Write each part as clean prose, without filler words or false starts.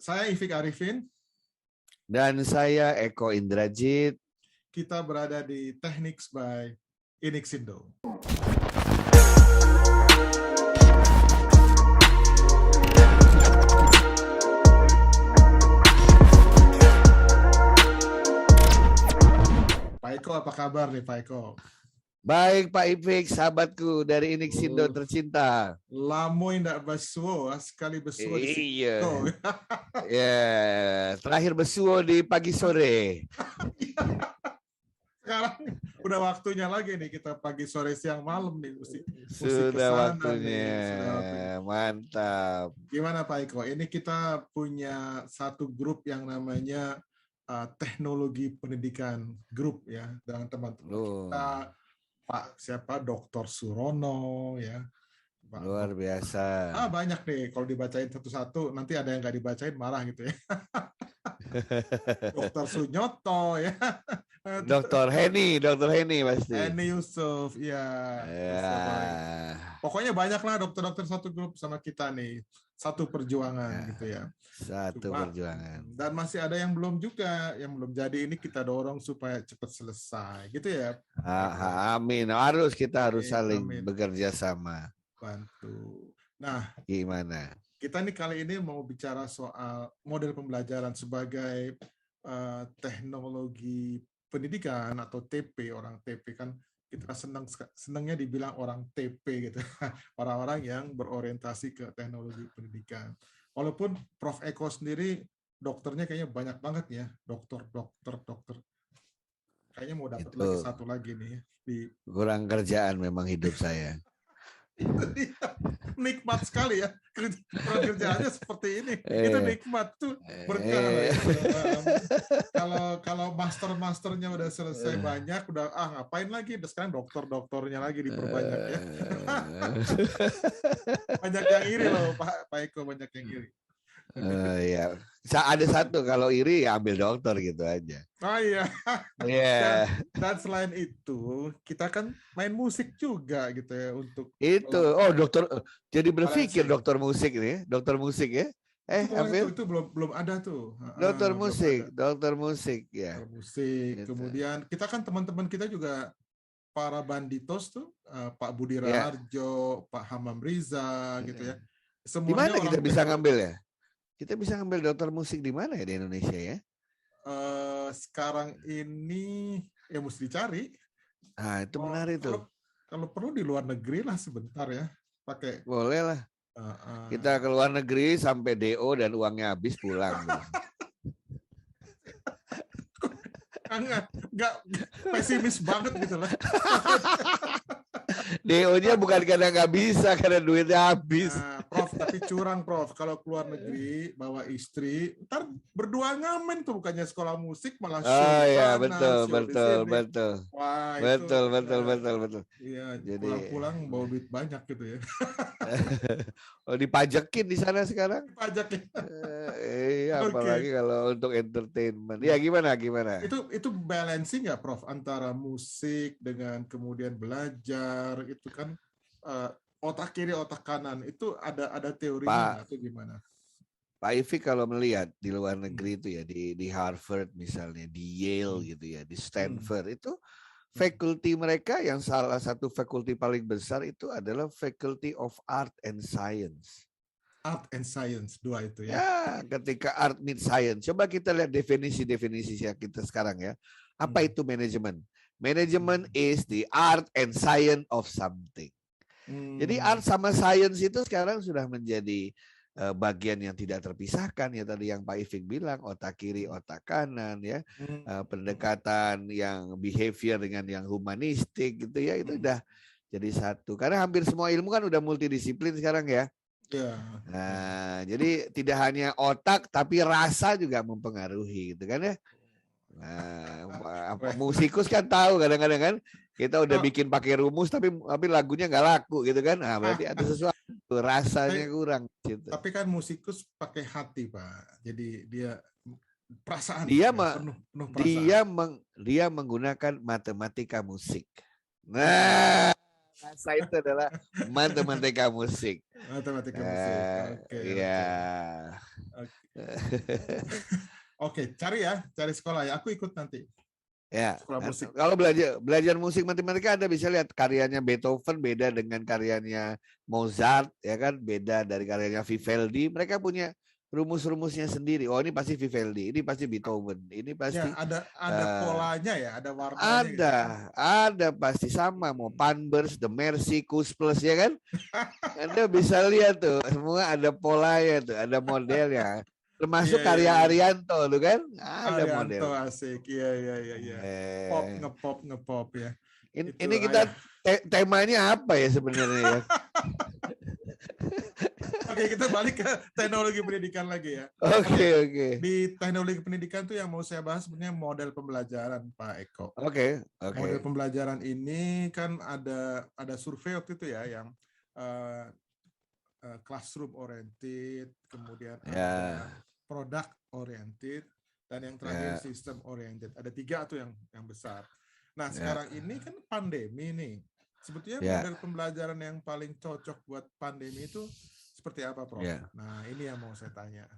Saya Ifik Arifin. Dan saya Eko Indrajit. Kita berada di Techniques by Inixindo. Pak Eko, apa kabar nih Pak Eko? Baik Pak Ifik, sahabatku dari Inixindo tercinta. Lamo ndak besuo, sekali besuo di situ. Iya. Ya, terakhir besuo di pagi sore. Sekarang udah waktunya lagi nih, kita pagi sore siang malam nih musik Sudah waktunya. Mantap. Gimana Pak Eko? Ini kita punya satu grup yang namanya teknologi pendidikan grup ya, dengan teman-teman kita. Pak siapa? Dr. Surono ya. Pak, luar biasa. Banyak nih, kalau dibacain satu-satu nanti ada yang nggak dibacain marah gitu ya. Dr. Sunyoto ya. Dr. Heni pasti. Heni Yusuf, ya. Pokoknya banyak lah dokter-dokter satu grup sama kita nih, satu perjuangan gitu ya. Satu perjuangan. Dan masih ada yang belum juga, yang belum jadi, ini kita dorong supaya cepat selesai, gitu ya. Amin. Kita harus saling bekerja sama. Bantu. Nah, gimana? Kita nih kali ini mau bicara soal model pembelajaran sebagai teknologi pendidikan atau TP. Orang TP kan kita senangnya dibilang orang TP gitu, orang-orang yang berorientasi ke teknologi pendidikan. Walaupun Prof. Eko sendiri dokternya kayaknya banyak banget ya, dokter. Kayaknya mau dapat lagi satu lagi nih. Kurang kerjaan memang hidup saya. Nikmat sekali ya, kerjaannya seperti ini. Itu nikmat tuh, berkah. Kalau masternya udah selesai banyak, udah ngapain lagi? Udah sekarang dokternya lagi diperbanyak ya. Banyak yang iri loh Pak Eko, banyak yang iri. Ya, ada satu kalau iri ya ambil dokter gitu aja. Oh iya. Yeah. Dan selain itu kita kan main musik juga gitu ya untuk itu. Oh dokter, jadi berpikir dokter musik nih, dokter musik ya? Itu belum ada tuh. Dokter musik ya. Dokter musik. Gitu. Kemudian kita kan teman-teman kita juga para banditos tuh, Pak Budi Raharjo, Pak Hamam Riza gitu ya. Di mana kita bisa ngambil ya? Kita bisa ngambil dokter musik di mana ya di Indonesia ya? Sekarang ini ya mesti dicari. Itu menarik tuh. Kalau perlu di luar negeri lah sebentar ya. Pakai. Boleh lah. Kita ke luar negeri sampai DO dan uangnya habis pulang. Enggak pesimis banget gitu lah. DO-nya bukan karena nggak bisa, karena duitnya habis. Prof, tapi curang Prof. Kalau keluar negeri bawa istri, ntar berdua ngamen tuh, bukannya sekolah musik malah show. Ya betul. Wah, betul. Iya, jadi pulang bawa duit banyak gitu ya. Dipajakin di sana sekarang. Dipajakin. Apalagi kalau untuk entertainment. Ya gimana? Itu balancing nggak Prof antara musik dengan kemudian belajar, itu kan otak kiri otak kanan, itu ada teorinya atau gimana? Pak Ifik kalau melihat di luar negeri itu ya, di Harvard misalnya, di Yale gitu ya, di Stanford itu faculty mereka yang salah satu faculty paling besar itu adalah Faculty of Art and Science. Art and Science, dua itu ya. Ya, ketika art meet science. Coba kita lihat definisi kita sekarang ya. Apa itu manajemen? Manajemen is the art and science of something. Jadi art sama science itu sekarang sudah menjadi bagian yang tidak terpisahkan ya, tadi yang Pak Ifik bilang, otak kiri otak kanan ya, pendekatan yang behavior dengan yang humanistik gitu ya, itu udah jadi satu. Karena hampir semua ilmu kan udah multidisiplin sekarang ya. Nah, jadi tidak hanya otak tapi rasa juga mempengaruhi gitu kan ya. Nah, musikus kan tahu kadang-kadang kan kita udah bikin pakai rumus tapi lagunya nggak laku gitu kan. Nah, berarti ada sesuatu, rasanya kurang gitu. Tapi kan musikus pakai hati Pak. Jadi dia perasaan. Penuh perasaan. Dia menggunakan matematika musik. Nah, Bahasa itu adalah matematika musik. Matematika musik. Oke, Iya. Oke, cari sekolah ya. Aku ikut nanti. Ya, Sekolah musik. kalau belajar musik matematika Anda bisa lihat karyanya Beethoven beda dengan karyanya Mozart, ya kan, beda dari karyanya Vivaldi. Mereka punya rumus-rumusnya sendiri. Oh, ini pasti Vivaldi, ini pasti Beethoven, ini pasti Ya, ada polanya ya, ada warnanya gitu. ada pasti sama, mau Panbers, The Mercy, Kus Plus, ya kan? Anda bisa lihat tuh, semua ada polanya tuh, ada modelnya. Termasuk karya Arianto tuh kan, ada model. Arianto asik, iya. Pop, ngepop ya. Ini kita temanya apa ya sebenarnya ya? Oke, kita balik ke teknologi pendidikan lagi ya. Oke. Di teknologi pendidikan tuh yang mau saya bahas sebenarnya model pembelajaran, Pak Eko. Oke. Model pembelajaran ini kan ada survei waktu itu ya yang classroom oriented, kemudian ada product oriented, dan yang terakhir system oriented. Ada 3 tuh yang besar. Nah, sekarang ini kan pandemi nih. Sebetulnya model pembelajaran yang paling cocok buat pandemi itu seperti apa, Prof? Nah, ini yang mau saya tanya.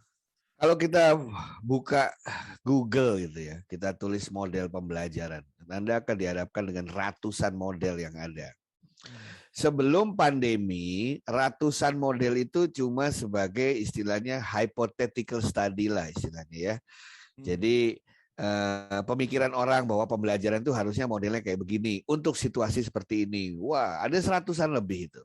Kalau kita buka Google gitu ya, kita tulis model pembelajaran, Anda akan dihadapkan dengan ratusan model yang ada. Sebelum pandemi, ratusan model itu cuma sebagai istilahnya hypothetical study lah istilahnya ya. Jadi pemikiran orang bahwa pembelajaran itu harusnya modelnya kayak begini untuk situasi seperti ini. Wah, ada seratusan lebih itu.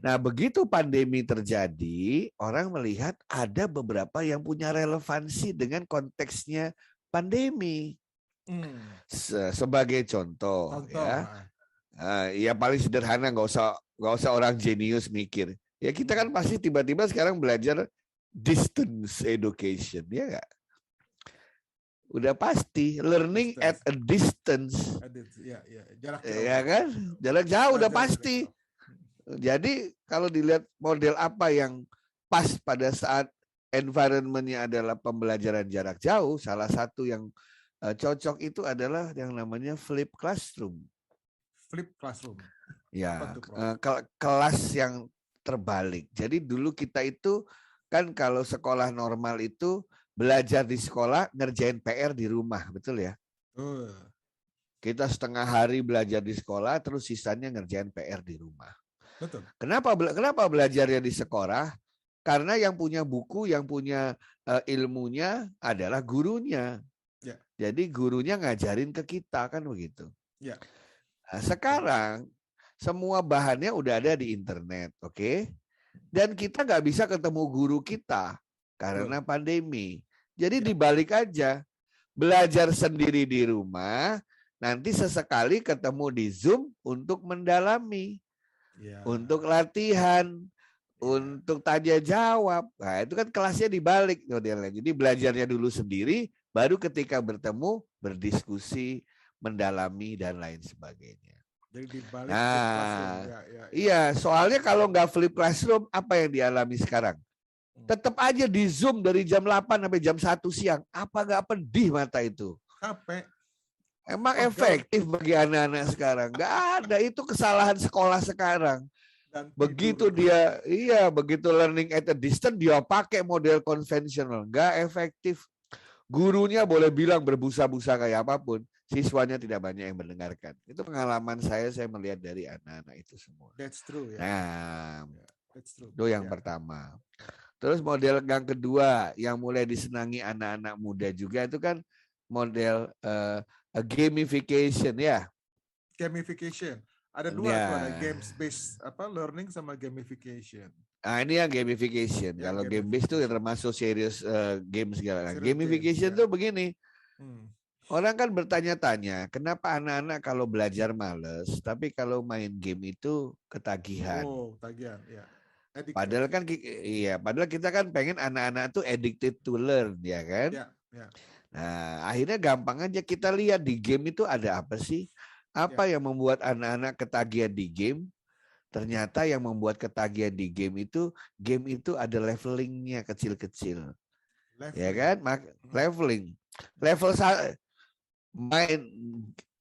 Nah, begitu pandemi terjadi, orang melihat ada beberapa yang punya relevansi dengan konteksnya pandemi. Sebagai contoh. Ya. Ya paling sederhana, nggak usah orang jenius mikir. Ya kita kan pasti tiba-tiba sekarang belajar distance education, ya nggak? Udah pasti learning at a distance. Jarak jauh. Ya kan? Jarak jauh udah pasti. Jadi kalau dilihat model apa yang pas pada saat environment-nya adalah pembelajaran jarak jauh, salah satu yang cocok itu adalah yang namanya flip classroom. Flip classroom. Ya, kelas yang terbalik. Jadi dulu kita itu kan kalau sekolah normal itu belajar di sekolah, ngerjain PR di rumah, betul ya? Kita setengah hari belajar di sekolah, terus sisanya ngerjain PR di rumah. Betul. Kenapa belajarnya di sekolah? Karena yang punya buku, yang punya ilmunya adalah gurunya. Ya. Jadi gurunya ngajarin ke kita, kan begitu. Ya. Nah, sekarang semua bahannya udah ada di internet, oke? Dan kita nggak bisa ketemu guru kita karena pandemi. Jadi dibalik aja, belajar sendiri di rumah, nanti sesekali ketemu di Zoom untuk mendalami, untuk latihan, untuk tanya jawab. Nah, itu kan kelasnya dibalik modelnya. Jadi belajarnya dulu sendiri, baru ketika bertemu berdiskusi, mendalami dan lain sebagainya. Jadi dibalik flip classroom. Iya, soalnya kalau nggak flip classroom, apa yang dialami sekarang? Tetap aja di Zoom dari jam 8 sampai jam 1 siang. Apa nggak pedih mata itu? Capek. Emang efektif bagi anak-anak sekarang? Nggak ada, itu kesalahan sekolah sekarang. Dan begitu begitu learning at a distance, dia pakai model konvensional. Nggak efektif. Gurunya boleh bilang berbusa-busa kayak apapun, siswanya tidak banyak yang mendengarkan. Itu pengalaman saya melihat dari anak-anak itu semua. That's true ya. Nah, itu yang pertama. Terus model yang kedua yang mulai disenangi anak-anak muda juga itu kan model gamification ya. Gamification. Ada 2 tuh, ada games based learning sama gamification. Nah, ini yang gamification. Ya, kalau game based itu termasuk serious game segala. Gamification itu begini. Orang kan bertanya-tanya, kenapa anak-anak kalau belajar males, tapi kalau main game itu ketagihan. Oh, tagihan, ya. Padahal kan padahal kita kan pengen anak-anak tuh addicted to learn, ya kan? Ya. Nah, akhirnya gampang aja kita lihat di game itu ada apa sih? Apa yang membuat anak-anak ketagihan di game? Ternyata yang membuat ketagihan di game itu ada levelingnya kecil-kecil. Ya kan? Leveling. Level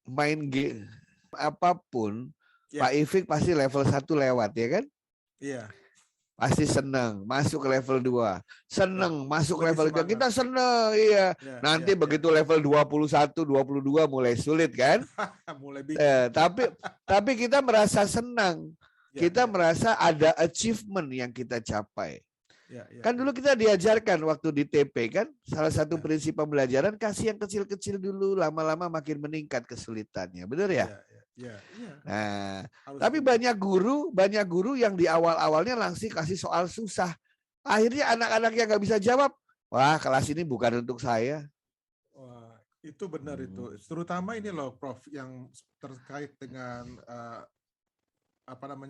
main game apapun Pak Ifik pasti level 1 lewat ya kan? Iya. Pasti senang masuk ke level 2. Senang masuk Lebih level 3. semangat. Kita senang, iya. Ya, Nanti begitu level 21, 22 mulai sulit kan? mulai bingung. Tapi kita merasa senang. Kita merasa ada achievement yang kita capai. Kan dulu kita diajarkan waktu di TP kan, salah satu prinsip pembelajaran kasih yang kecil-kecil dulu, lama-lama makin meningkat kesulitannya. Benar ya? Nah, tapi banyak guru yang di awal-awalnya langsung kasih soal susah. Akhirnya anak-anak yang nggak bisa jawab, wah kelas ini bukan untuk saya. Wah, itu benar itu. Terutama ini loh, Prof, yang terkait dengan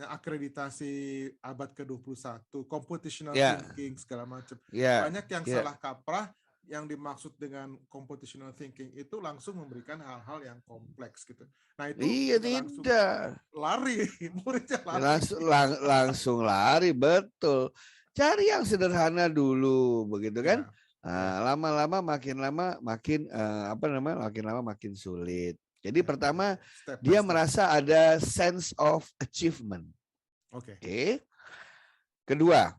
akreditasi abad ke-21, computational thinking segala macam. Banyak yang salah kaprah. Yang dimaksud dengan computational thinking itu langsung memberikan hal-hal yang kompleks gitu. Nah itu tidak lari, muridnya lari. Langsung lari, betul. Cari yang sederhana dulu, begitu kan? Lama-lama makin sulit. Jadi pertama dia merasa ada sense of achievement. Oke. Kedua,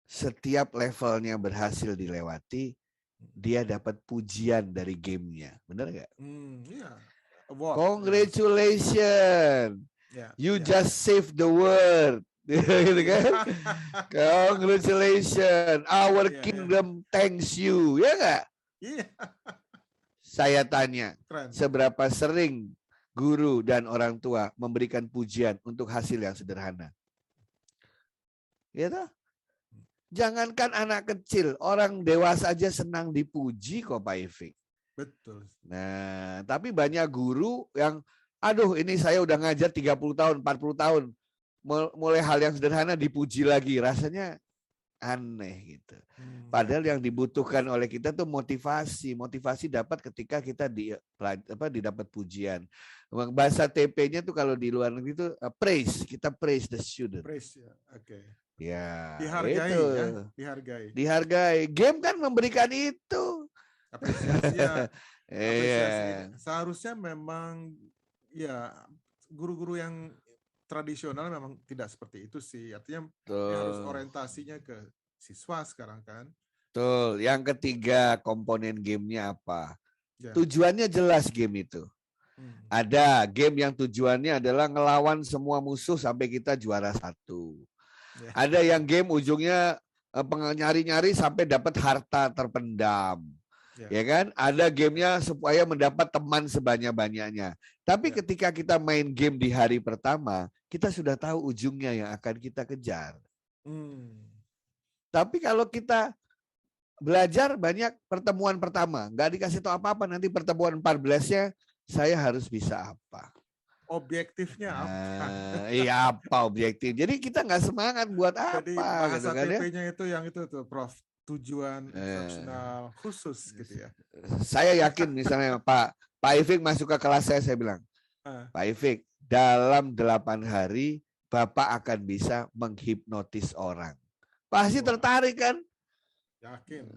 setiap levelnya berhasil dilewati, dia dapat pujian dari gamenya, benar nggak? Congratulations, you just saved the world, gitu kan? Congratulations, our kingdom thanks you, ya nggak? Saya tanya, seberapa sering guru dan orang tua memberikan pujian untuk hasil yang sederhana? Ya toh? Jangankan anak kecil, orang dewasa aja senang dipuji kok Pak Ifik. Betul. Nah, tapi banyak guru yang, aduh ini saya udah ngajar 30 tahun, 40 tahun, mulai hal yang sederhana dipuji lagi, rasanya aneh gitu. Padahal yang dibutuhkan oleh kita tuh motivasi dapat ketika kita didapat pujian. Bahasa TP-nya tuh kalau di luar negeri itu praise, kita praise the student. Praise, ya. Oke. Ya, dihargai, itu. Dihargai. Game kan memberikan itu. Apresiasi. Seharusnya memang ya guru-guru yang tradisional memang tidak seperti itu sih. Artinya harus orientasinya ke siswa sekarang kan. Betul. Yang ketiga, komponen gamenya apa? Tujuannya jelas game itu. Ada game yang tujuannya adalah ngelawan semua musuh sampai kita juara 1. Ada yang game ujungnya nyari-nyari sampai dapat harta terpendam. Ya kan? Ada gamenya supaya mendapat teman sebanyak-banyaknya. Tapi ketika kita main game di hari pertama, kita sudah tahu ujungnya yang akan kita kejar. Tapi kalau kita belajar banyak pertemuan pertama, nggak dikasih tahu apa-apa, nanti pertemuan 14-nya saya harus bisa apa? Objektifnya apa? Iya, apa objektif? Jadi kita nggak semangat buat apa? Jadi bahasa gitu kan, TP-nya itu yang itu tuh, Prof. Tujuan instruksional khusus gitu ya. Saya yakin misalnya Pak Ifik masuk ke kelas saya bilang, Pak Ifik, dalam 8 hari Bapak akan bisa menghipnotis orang. Pasti tertarik kan? Yakin.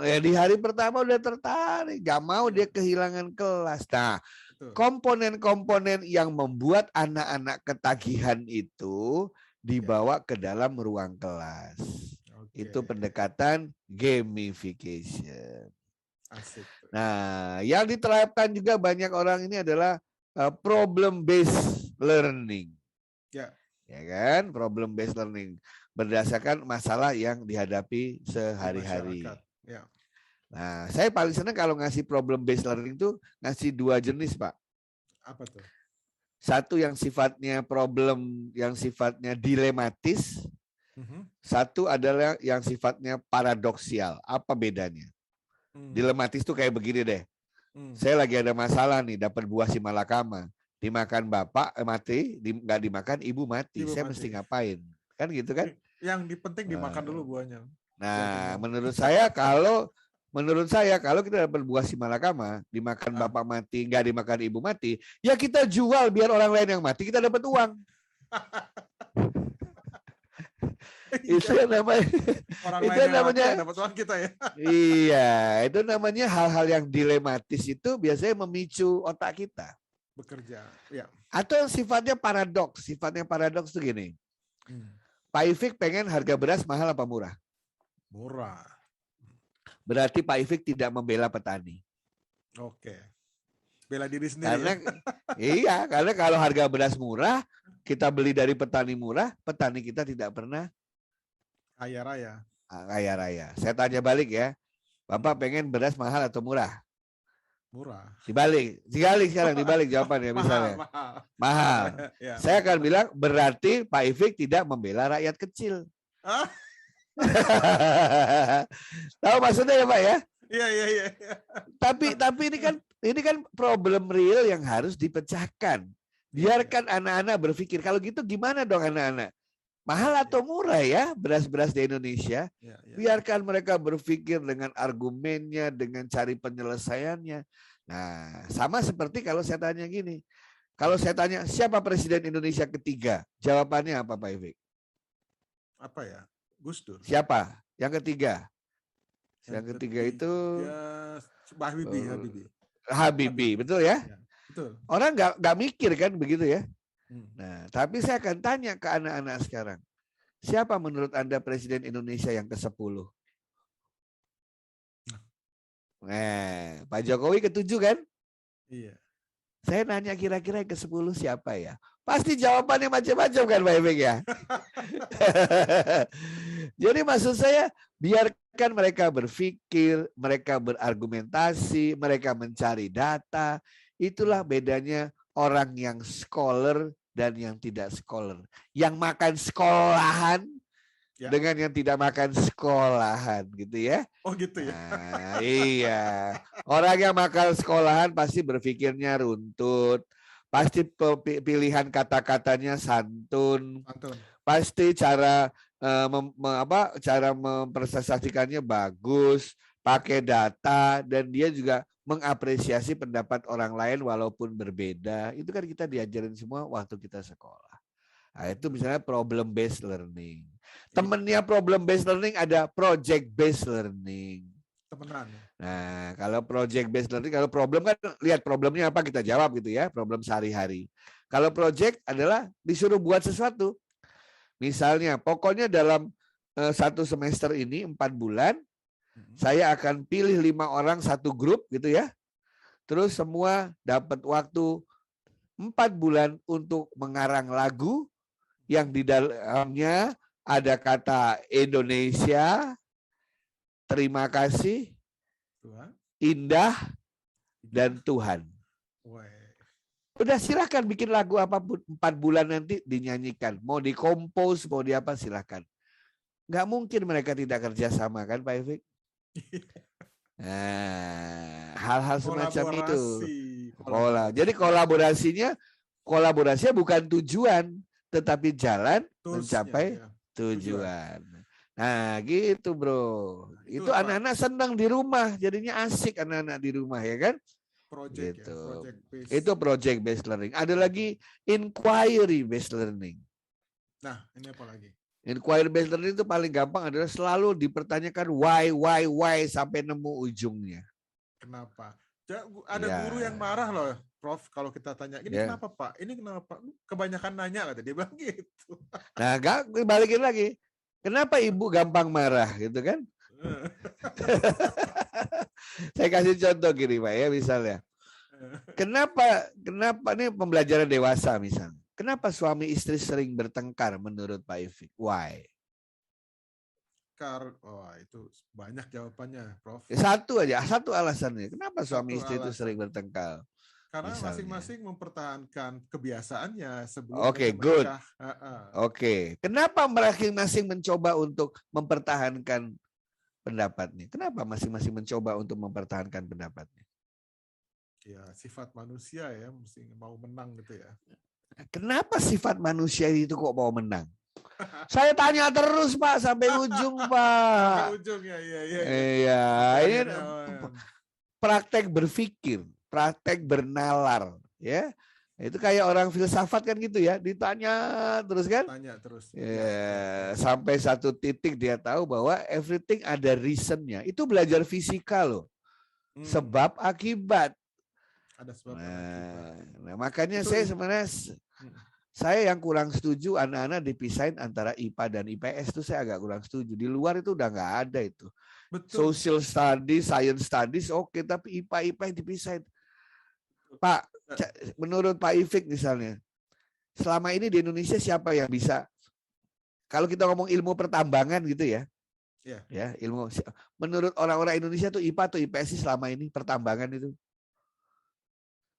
Ya di hari pertama udah tertarik, gak mau dia kehilangan kelas. Nah, komponen-komponen yang membuat anak-anak ketagihan itu dibawa ke dalam ruang kelas. Itu pendekatan gamification. Asik. Nah, yang diterapkan juga banyak orang ini adalah problem based learning. Ya kan? Problem based learning berdasarkan masalah yang dihadapi sehari-hari. Nah, saya paling senang kalau ngasih problem based learning itu ngasih 2 jenis, Pak. Apa tuh? Satu yang sifatnya problem, yang sifatnya dilematis. Satu adalah yang sifatnya paradoksial. Apa bedanya? Dilematis itu kayak begini deh. Saya lagi ada masalah nih, dapat buah si malakama. Dimakan bapak mati, nggak dimakan ibu mati. Saya mesti ngapain? Kan gitu kan? Yang penting dimakan dulu buahnya. Nah, menurut saya kalau kita dapat buah si malakama, dimakan bapak mati, nggak dimakan ibu mati, ya kita jual biar orang lain yang mati, kita dapat uang. Itu namanya orang lain yang dapat uang kita ya. Iya, itu namanya hal-hal yang dilematis itu biasanya memicu otak kita. Bekerja, ya. Atau yang sifatnya paradoks. Sifatnya paradoks itu gini. Pak Ifik pengen harga beras mahal apa murah? Murah. Berarti Pak Ifik tidak membela petani. Oke. Bela diri sendiri. Karena iya, karena kalau harga beras murah, kita beli dari petani murah, petani kita tidak pernah kaya raya. Kaya raya. Saya tanya balik ya. Bapak pengen beras mahal atau murah? Murah. Dibalik sekarang dibalik jawabannya misalnya. Mahal. Ya. Saya akan bilang berarti Pak Ifik tidak membela rakyat kecil. Tahu maksudnya ya Pak ya? Iya. Tapi ini kan problem real yang harus dipecahkan. Biarkan anak-anak berpikir. Kalau gitu gimana dong anak-anak? Mahal atau murah ya beras-beras di Indonesia? Biarkan mereka berpikir dengan argumennya, dengan cari penyelesaiannya. Nah, sama seperti kalau saya tanya gini. Kalau saya tanya siapa presiden Indonesia ketiga? Jawabannya apa Pak Ifik? Apa ya? Gus Dur. Siapa? Yang ketiga? Yang ketiga itu Habibie, betul ya? Betul. Orang nggak mikir kan begitu ya? Nah, tapi saya akan tanya ke anak-anak sekarang. Siapa menurut Anda presiden Indonesia yang ke-10? Nah, Pak Jokowi ke-7 kan? Iya. Saya nanya kira-kira yang ke-10 siapa ya? Pasti jawabannya macam-macam kan Pak Ifik ya? Jadi maksud saya biarkan mereka berpikir, mereka berargumentasi, mereka mencari data. Itulah bedanya orang yang scholar dan yang tidak scholar. Yang makan sekolahan dengan yang tidak makan sekolahan gitu ya. Oh gitu ya. Nah, iya. Orang yang makan sekolahan pasti berpikirnya runtut. Pasti pilihan kata-katanya santun. Pasti cara cara mempresentasikannya bagus, pakai data, dan dia juga mengapresiasi pendapat orang lain walaupun berbeda. Itu kan kita diajarin semua waktu kita sekolah. Nah, itu misalnya problem based learning. Temennya problem based learning ada project based learning. Temenan. Nah, kalau project based learning, kalau problem kan lihat problemnya apa kita jawab gitu ya, problem sehari-hari. Kalau project adalah disuruh buat sesuatu. Misalnya, pokoknya dalam 1 semester ini 4 bulan, saya akan pilih 5 orang satu grup gitu ya. Terus semua dapat waktu 4 bulan untuk mengarang lagu yang di dalamnya ada kata Indonesia, terima kasih, indah, dan Tuhan. Udah silakan bikin lagu apapun 4 bulan nanti dinyanyikan. Mau dikompos, mau di apa silakan. Nggak mungkin mereka tidak kerja sama kan Pak Ifik? Nah, hal-hal semacam itu. Jadi kolaborasinya bukan tujuan, tetapi jalan mencapai tujuan. Nah, gitu bro. Itu anak-anak senang di rumah, jadinya asik anak-anak di rumah ya kan? Project, gitu. Ya, project based. Itu project based learning. Ada lagi inquiry based learning. Nah, ini apa lagi? Inquiry based learning itu paling gampang adalah selalu dipertanyakan why sampai nemu ujungnya. Kenapa? Ada guru yang marah loh, Prof, kalau kita tanya, ini kenapa Pak? Ini kenapa? Kebanyakan nanya kata dia bilang gitu. Nah, balikin lagi. Kenapa Ibu gampang marah gitu kan? Saya kasih contoh gini Pak ya misalnya. Kenapa ini pembelajaran dewasa misalnya. Kenapa suami istri sering bertengkar menurut Pak Ifik? Why? Itu banyak jawabannya, Prof. Satu alasannya. Kenapa suami istri itu sering bertengkar? Karena masing-masing mempertahankan kebiasaannya sebelum good. Oke. Kenapa masing-masing mencoba untuk mempertahankan pendapatnya? Kenapa masing-masing mencoba untuk mempertahankan pendapatnya? Ya, sifat manusia ya, mesti mau menang gitu ya. Kenapa sifat manusia itu kok mau menang? Saya tanya terus Pak sampai ujung Pak. Sampai ujung ya. Iya, ini praktek berpikir, praktek bernalar, ya. Itu kayak orang filsafat kan gitu ya, ditanya terus kan? Tanya terus. Ya, sampai satu titik dia tahu bahwa everything ada reasonnya. Itu belajar fisika loh. Sebab akibat. Ada sebab dan akibat. Nah, makanya Itu saya sebenarnya saya yang kurang setuju anak-anak dipisahin antara IPA dan IPS itu saya agak kurang setuju. Di luar itu udah nggak ada itu. betul. Social studies, science studies oke, tapi IPA yang dipisahin. Pak, menurut Pak Ifik misalnya, selama ini di Indonesia siapa yang bisa, kalau kita ngomong ilmu pertambangan gitu ya, ya ilmu, menurut orang-orang Indonesia tuh IPA atau IPS sih selama ini pertambangan itu,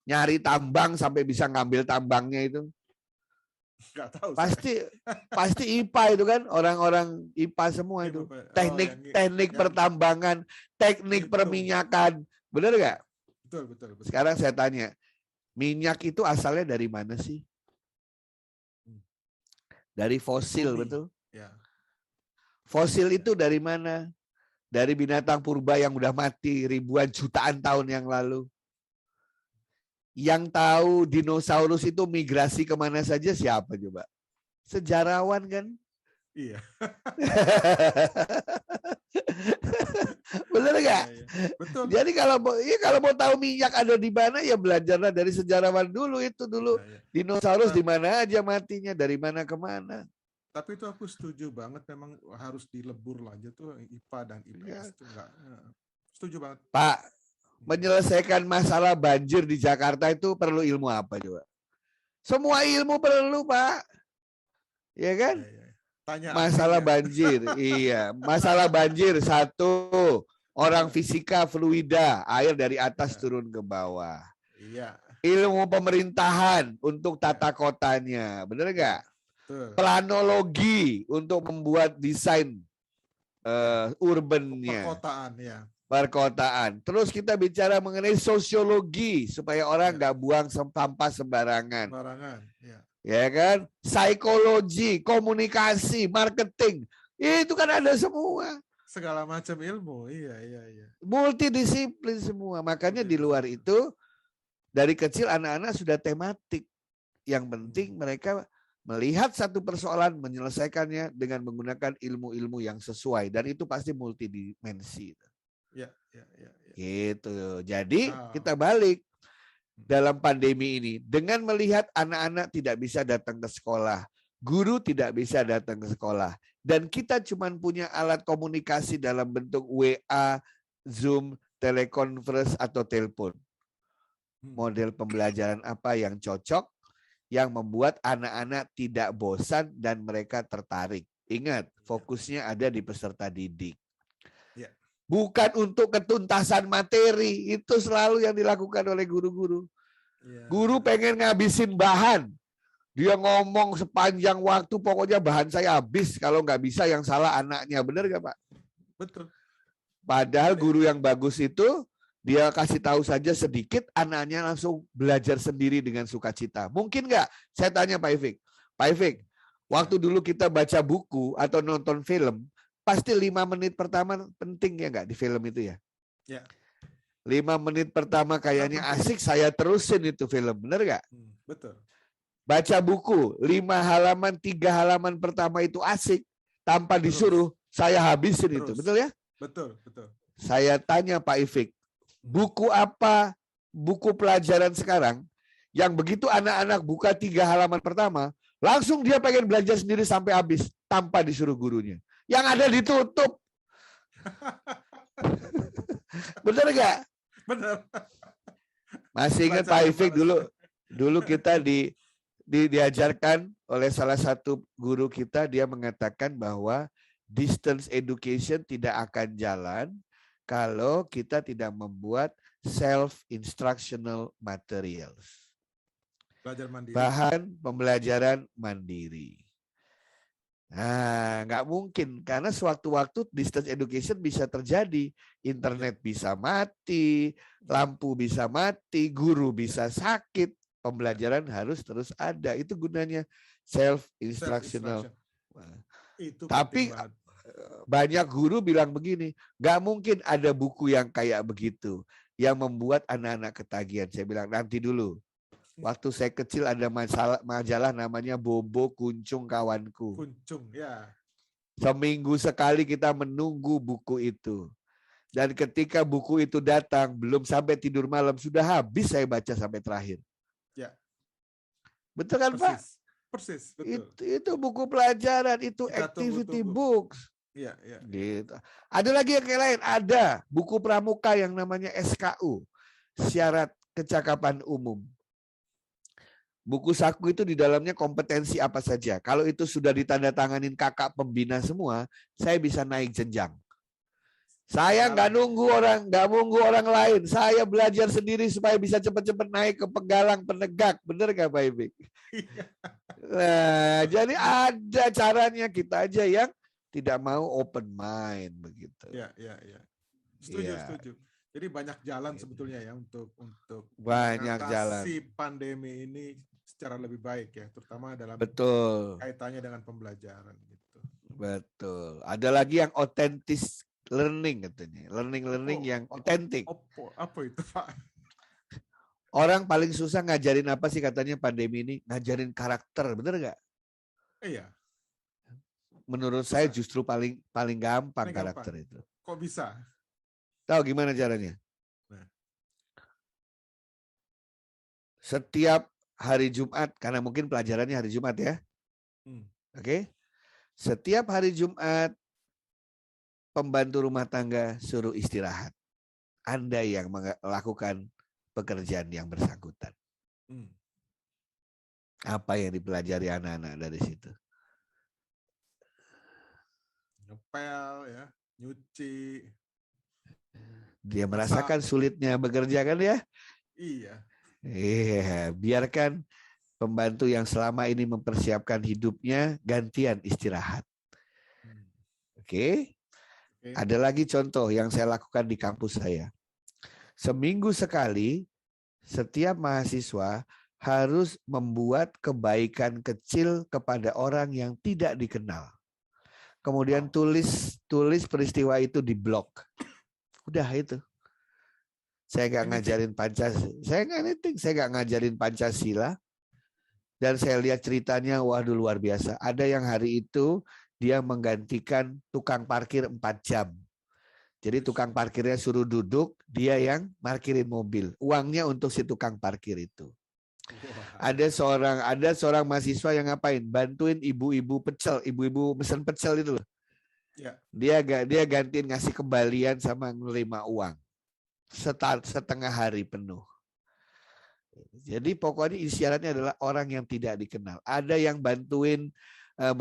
nyari tambang sampai bisa ngambil tambangnya itu, nggak tahu. Pasti IPA itu kan, orang-orang IPA semua itu, teknik pertambangan, teknik perminyakan, benar nggak? Betul. Sekarang saya tanya, minyak itu asalnya dari mana sih? Dari fosil, betul? Ya. Fosil itu dari mana? Dari binatang purba yang udah mati ribuan jutaan tahun yang lalu. Yang tahu dinosaurus itu migrasi kemana saja siapa coba? Sejarawan kan? Iya. Bener nggak? Ya. Betul. Jadi kalau mau tahu minyak ada di mana ya belajarlah dari sejarawan dulu itu dulu. Ya. Dinosaurus di mana aja matinya, dari mana ke mana. Tapi itu aku setuju banget, memang harus dilebur aja tuh IPA dan IPS itu enggak. Setuju banget. Pak, menyelesaikan masalah banjir di Jakarta itu perlu ilmu apa coba? Semua ilmu perlu, Pak. Ya kan? Ya. Tanya masalah banjir, iya. Masalah banjir satu, orang fisika fluida, air dari atas turun ke bawah. Iya. Ilmu pemerintahan untuk tata kotanya, bener nggak? Planologi untuk membuat desain urbannya. Perkotaan, ya. Perkotaan. Terus kita bicara mengenai sosiologi supaya orang nggak buang sampah sembarangan. Ya. Ya kan? Psikologi, komunikasi, marketing. Itu kan ada semua. Segala macam ilmu. Iya. Multidisiplin semua. Makanya di luar itu dari kecil anak-anak sudah tematik. Yang penting mereka melihat satu persoalan, menyelesaikannya dengan menggunakan ilmu-ilmu yang sesuai. Dan itu pasti multidimensi. Ya. Gitu. Jadi kita balik. Dalam pandemi ini, dengan melihat anak-anak tidak bisa datang ke sekolah, guru tidak bisa datang ke sekolah, dan kita cuma punya alat komunikasi dalam bentuk WA, Zoom, telekonferensi, atau telepon. Model pembelajaran apa yang cocok, yang membuat anak-anak tidak bosan dan mereka tertarik. Ingat, fokusnya ada di peserta didik. Bukan untuk ketuntasan materi, itu selalu yang dilakukan oleh guru-guru. Guru pengen ngabisin bahan, dia ngomong sepanjang waktu, pokoknya bahan saya habis, kalau nggak bisa yang salah anaknya, benar nggak Pak? Betul. Padahal guru yang bagus itu, dia kasih tahu saja sedikit, anaknya langsung belajar sendiri dengan sukacita. Mungkin nggak? Saya tanya Pak Ifik, waktu dulu kita baca buku atau nonton film, pasti 5 menit pertama penting ya nggak di film itu ya? Ya. 5 menit pertama kayaknya asik, saya terusin itu film, bener nggak? Betul. Baca buku 5 halaman, 3 halaman pertama itu asik, tanpa disuruh saya habisin itu, betul ya? Betul. Saya tanya Pak Ifik, buku apa, buku pelajaran sekarang yang begitu anak-anak buka 3 halaman pertama, langsung dia pengen belajar sendiri sampai habis tanpa disuruh gurunya. Yang ada ditutup. Bener nggak? Bener. Masih ingat Pak Ifik dulu kita diajarkan oleh salah satu guru kita, dia mengatakan bahwa distance education tidak akan jalan kalau kita tidak membuat self-instructional materials. Belajar mandiri. Bahan pembelajaran mandiri. Nah, nggak mungkin karena sewaktu-waktu distance education bisa terjadi, internet bisa mati, lampu bisa mati, guru bisa sakit, pembelajaran harus terus ada. Itu gunanya self-instructional. Tapi banyak guru bilang begini, nggak mungkin ada buku yang kayak begitu yang membuat anak-anak ketagihan. Saya bilang nanti dulu. Waktu saya kecil ada majalah namanya Bobo Kuncung Kawanku. Kuncung, ya. Seminggu sekali kita menunggu buku itu. Dan ketika buku itu datang, belum sampai tidur malam, sudah habis saya baca sampai terakhir. Ya. Betul kan, Pak? Persis, betul. Itu buku pelajaran, itu Kita activity tunggu. books. Iya. Gitu. Ada lagi yang kayak lain, ada buku pramuka yang namanya SKU, syarat kecakapan umum. Buku saku itu di dalamnya kompetensi apa saja. Kalau itu sudah ditandatanganin kakak pembina semua, saya bisa naik jenjang. Saya nggak nunggu orang lain. Saya belajar sendiri supaya bisa cepat-cepat naik ke penggalang penegak. Bener nggak Pak Ibik? Nah, jadi ada caranya, kita aja yang tidak mau open mind begitu. Iya. Setuju. Jadi banyak jalan sebetulnya ya untuk banyak jalan pandemi ini secara lebih baik ya, terutama dalam kaitannya dengan pembelajaran gitu. Betul. Ada lagi yang authentic learning katanya. Learning yang otentik. Apa itu, Pak? Orang paling susah ngajarin apa sih katanya pandemi ini? Ngajarin karakter, bener nggak? Iya. Menurut saya justru paling gampang karakter itu. Kok bisa? Tahu gimana caranya? Nah. Setiap hari Jumat, karena mungkin pelajarannya hari Jumat ya. Oke. Setiap hari Jumat, pembantu rumah tangga suruh istirahat. Anda yang melakukan pekerjaan yang bersangkutan. Apa yang dipelajari anak-anak dari situ? Ngepel ya, nyuci. Dia merasakan sulitnya bekerja kan ya? Iya. Iya, biarkan pembantu yang selama ini mempersiapkan hidupnya gantian istirahat. Oke. Ada lagi contoh yang saya lakukan di kampus saya. Seminggu sekali, setiap mahasiswa harus membuat kebaikan kecil kepada orang yang tidak dikenal. Kemudian tulis peristiwa itu di blog. Udah itu. Saya nggak ngajarin Pancasila. Saya nggak ngajarin Pancasila. Dan saya lihat ceritanya, waduh luar biasa. Ada yang hari itu dia menggantikan tukang parkir 4 jam. Jadi tukang parkirnya suruh duduk, dia yang parkirin mobil. Uangnya untuk si tukang parkir itu. Ada seorang mahasiswa yang ngapain? Bantuin ibu-ibu pecel, ibu-ibu mesen pecel itu loh. Dia gantiin ngasih kembalian sama nerima uang. Setengah hari penuh. Jadi pokoknya isyaratnya adalah orang yang tidak dikenal. Ada yang bantuin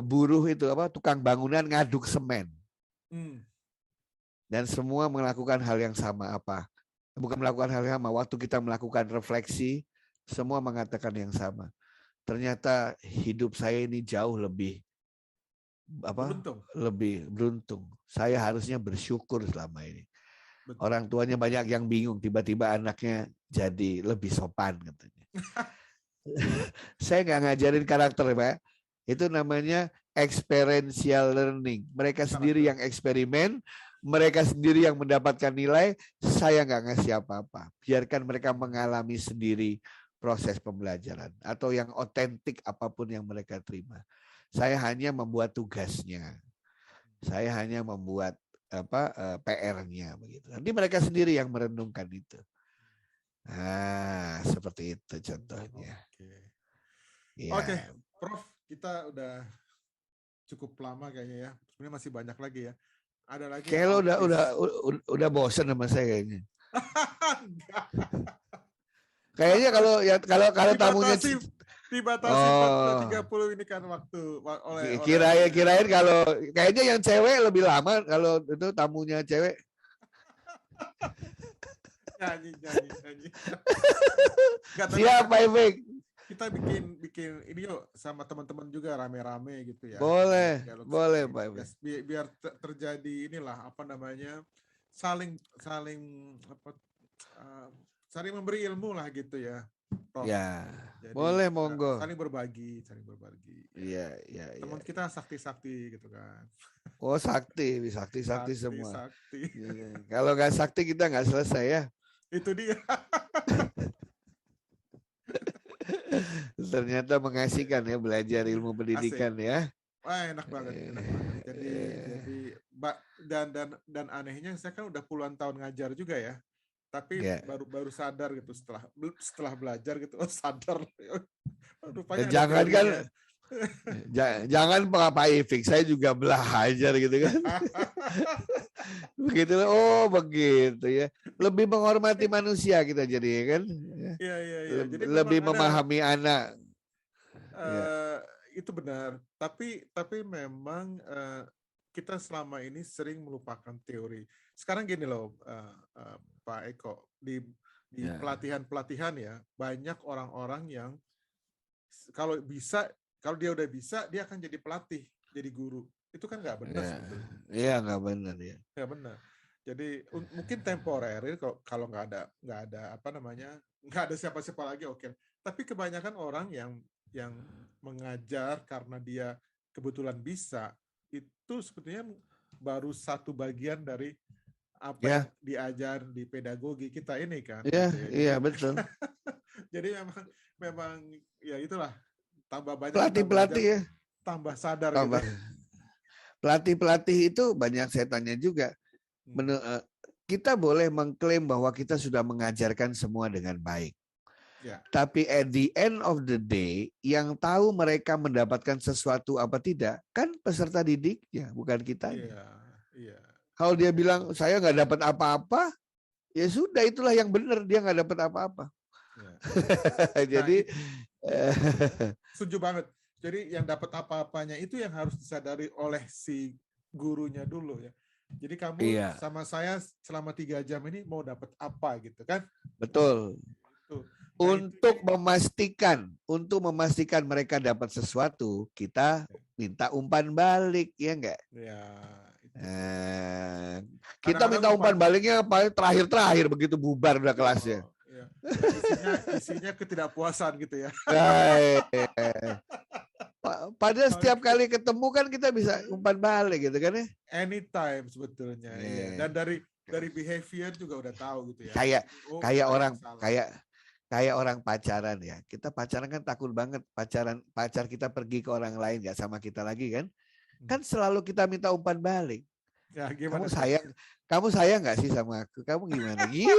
buruh itu tukang bangunan ngaduk semen. Dan semua melakukan hal yang sama bukan melakukan hal yang sama. Waktu kita melakukan refleksi, semua mengatakan yang sama. Ternyata hidup saya ini jauh lebih lebih beruntung. Saya harusnya bersyukur selama ini. Betul. Orang tuanya banyak yang bingung, tiba-tiba anaknya jadi lebih sopan katanya. Saya nggak ngajarin karakter, Pak. Itu namanya experiential learning. Mereka sendiri yang eksperimen, mereka sendiri yang mendapatkan nilai, saya nggak ngasih apa-apa. Biarkan mereka mengalami sendiri proses pembelajaran atau yang otentik apapun yang mereka terima. Saya hanya membuat tugasnya. Saya hanya membuat PR-nya begitu. Nanti mereka sendiri yang merenungkan itu. Nah, seperti itu contohnya. Oke, Prof, kita udah cukup lama kayaknya ya. Sebenarnya masih banyak lagi ya. Ada lagi. Kayak lo udah bosan sama saya kayaknya. Kayaknya kalau tamunya dibatasi 30 ini kan waktu oleh kirain kalau kayaknya yang cewek lebih lama kalau itu tamunya cewek. nyanyi. Siapa Efek? Kita bikin ini yuk sama teman-teman juga rame-rame gitu ya. Boleh Pak Efek. Biar terjadi inilah saling memberi ilmu lah gitu ya. Prof. Ya, jadi, boleh monggo. Saling berbagi. Iya. Teman kita sakti gitu kan. Oh sakti semua. Sakti. Kalau nggak sakti kita nggak selesai ya. Itu dia. Ternyata mengasihkan ya belajar ilmu pendidikan. Asik. Ya. Wah enak banget. Jadi dan anehnya saya kan udah puluhan tahun ngajar juga ya. Tapi baru sadar gitu setelah belajar gitu, sadar rupanya ada Jangan kan teorinya. jangan Pak Ifik, saya juga belajar gitu kan. Begitu, oh begitu ya. Lebih menghormati manusia kita jadi kan. Iya. Jadi lebih memahami anak. Itu benar. Tapi memang kita selama ini sering melupakan teori. Sekarang gini loh, Pak Eko, di pelatihan-pelatihan ya, banyak orang-orang yang kalau dia udah bisa, dia akan jadi pelatih, jadi guru. Itu kan nggak benar sebetulnya. Iya, nggak benar ya. Nggak benar. Jadi mungkin temporer kalau nggak ada siapa-siapa lagi, oke. Tapi kebanyakan orang yang mengajar karena dia kebetulan bisa, itu sebetulnya baru satu bagian dari apa yang diajar di pedagogi kita ini kan. Iya, betul. Jadi memang ya itulah, tambah banyak pelatih ya, tambah sadar gitu. Pelatih itu banyak saya tanya juga. Kita boleh mengklaim bahwa kita sudah mengajarkan semua dengan baik. Tapi at the end of the day, yang tahu mereka mendapatkan sesuatu apa tidak, kan peserta didiknya, bukan kita. Iya. Kalau dia bilang saya nggak dapat apa-apa, ya sudah, itulah yang benar, dia nggak dapat apa-apa. Jadi setuju banget. Jadi yang dapat apa-apanya itu yang harus disadari oleh si gurunya dulu ya. Jadi kamu sama saya selama 3 jam ini mau dapat apa gitu kan? Betul. Untuk memastikan mereka dapat sesuatu, kita minta umpan balik, ya enggak? Kita minta umpan baliknya terakhir begitu bubar udah kelasnya. Isinya ketidakpuasan gitu ya. Padahal setiap kali ketemu kan kita bisa umpan balik gitu kan ya. Anytime sebetulnya. Dan dari behavior juga udah tahu gitu ya. Kayak orang pacaran ya. Kita pacaran kan takut banget pacar kita pergi ke orang lain, nggak sama kita lagi kan. Kan selalu kita minta umpan balik. Ya, gimana kamu sayang nggak sih sama aku? Kamu gimana? Gitu.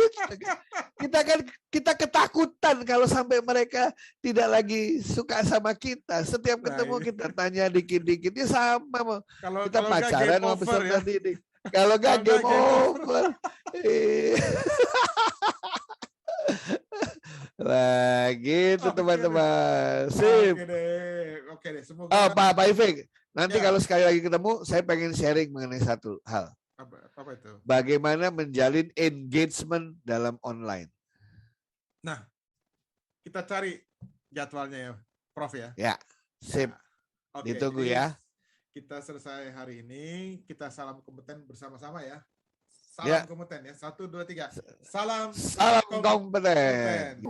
Kita ketakutan kalau sampai mereka tidak lagi suka sama kita. Setiap ketemu kita tanya dikit-dikit, ya sama. Kita pacaran sama peserta didik. Kalau nggak game over. Nah, gitu teman-teman. Sip. Oke deh. Semoga Pak Ifik, nanti kalau sekali lagi ketemu, saya pengen sharing mengenai satu hal. Apa itu? Bagaimana menjalin engagement dalam online. Nah, kita cari jadwalnya ya, Prof ya. Ya, sip. Ditunggu ya. Kita selesai hari ini, kita salam kompeten bersama-sama ya. Salam kompeten ya. 1, 2, 3. Salam kompeten.